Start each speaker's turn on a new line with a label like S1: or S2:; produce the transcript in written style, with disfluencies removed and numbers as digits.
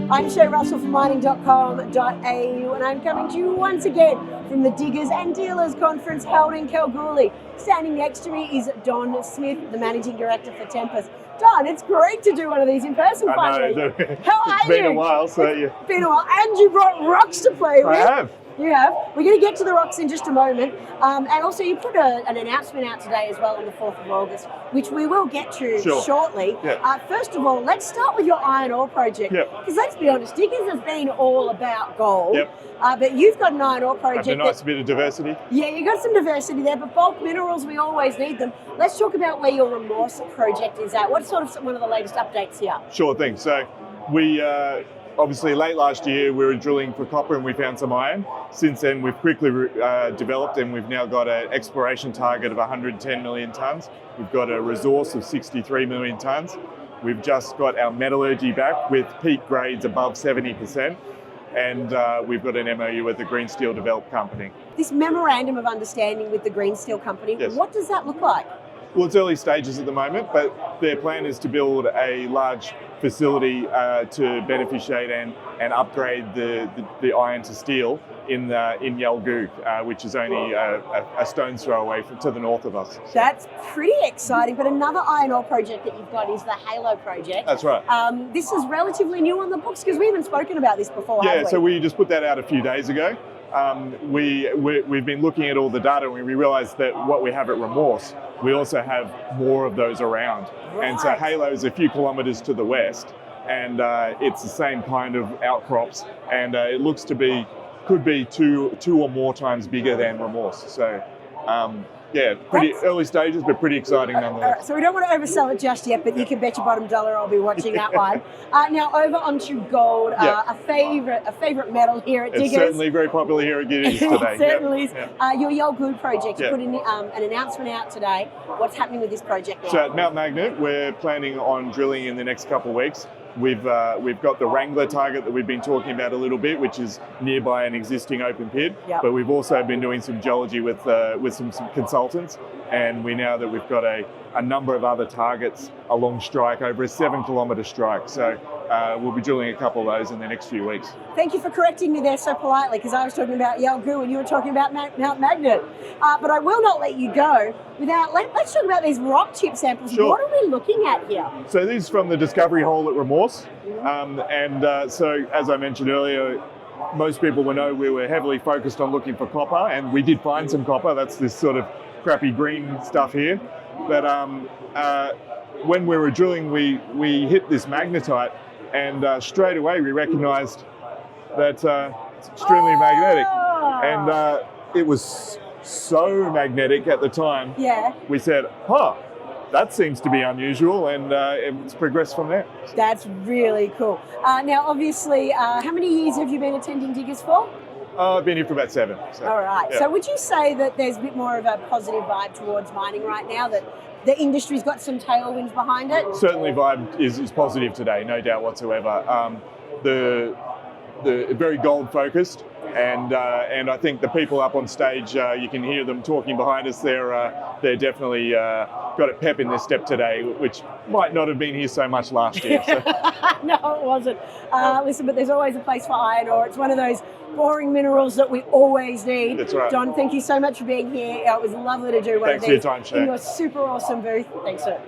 S1: I'm Shae Russell from mining.com.au, and I'm coming to you once again from the Diggers and Dealers Conference held in Kalgoorlie. Standing next to me is Don Smith, the Managing Director for Tempest. Don, it's great to do one of these in person finally.
S2: How are you?
S1: It's
S2: been a while, so
S1: It's been a while, and you brought rocks to play with.
S2: I have.
S1: You have. We're going to get to the rocks in just a moment. And also you put an announcement out today as well on the 4th of August, which we will get to shortly.
S2: Yep.
S1: First of all, let's start with your iron ore project. Because let's be honest, Diggers has been all about gold. But you've got an iron ore project.
S2: A nice bit of diversity.
S1: Yeah, you've got some diversity there, but bulk minerals, we always need them. Let's talk about where your Remorse project is at. What's sort of one of the latest updates here?
S2: Sure thing. So we... obviously, late last year, we were drilling for copper and we found some iron. Since then, we've quickly developed and we've now got an exploration target of 110 million tonnes. We've got a resource of 63 million tonnes. We've just got our metallurgy back with peak grades above 70%. And we've got an MOU with the Green Steel Development Company.
S1: This memorandum of understanding with the Green Steel Company,
S2: yes.
S1: What does that look like?
S2: Well, it's early stages at the moment, but their plan is to build a large facility to beneficiate and upgrade the iron to steel in Yalgoo, which is only a stone's throw away to the north of us.
S1: That's pretty exciting. But another iron ore project that you've got is the Halo project.
S2: That's right.
S1: This is relatively new on the books because we haven't spoken about this before, have we?
S2: So we just put that out a few days ago. We've been looking at all the data and we realised that what we have at Remorse, we also have more of those around.
S1: Right.
S2: And so Halo is a few kilometres to the west and it's the same kind of outcrops and it looks to be, could be two or more times bigger than Remorse. So pretty early stages, but pretty exciting nonetheless.
S1: So we don't want to oversell it just yet, but you can bet your bottom dollar I'll be watching that one. Now over onto gold, a favourite metal here at Diggers.
S2: It's certainly very popular here at Diggers today.
S1: It certainly is. Your Yalgoo project, you put in an announcement out today. What's happening with this project now?
S2: So at Mount Magnet, we're planning on drilling in the next couple of weeks. We've got the Wrangler target that we've been talking about a little bit, which is nearby an existing open pit. But we've also been doing some geology with some consultants, and we know that we've got a number of other targets along strike, over a 7-kilometre strike. So we'll be drilling a couple of those in the next few weeks.
S1: Thank you for correcting me there so politely, because I was talking about Yalgoo and you were talking about Mount Magnet. But I will not let you go without, let's talk about these rock chip samples.
S2: Sure.
S1: What are we looking at here?
S2: So these is from the discovery hole at Remorse. So as I mentioned earlier, most people will know we were heavily focused on looking for copper, and we did find some copper. That's this sort of crappy green stuff here. But when we were drilling, we hit this magnetite, and straight away we recognised that it's extremely magnetic. And it was so magnetic at the time. We said, that seems to be unusual, and it's progressed from there.
S1: That's really cool. Now, obviously, how many years have you been attending Diggers for?
S2: I've been here for about 7. So,
S1: all right. So would you say that there's a bit more of a positive vibe towards mining right now, that the industry's got some tailwinds behind it?
S2: Certainly vibe is positive today, no doubt whatsoever. The very gold focused, and I think the people up on stage, you can hear them talking behind us. They're definitely got a pep in their step today, which might not have been here so much last year. So.
S1: No, it wasn't. Listen, but there's always a place for iron ore. It's one of those boring minerals that we always need.
S2: That's right.
S1: Don, thank you so much for being here. It was lovely to do one of these.
S2: Thanks for your time, Shae.
S1: In your super awesome booth. Thanks, sir.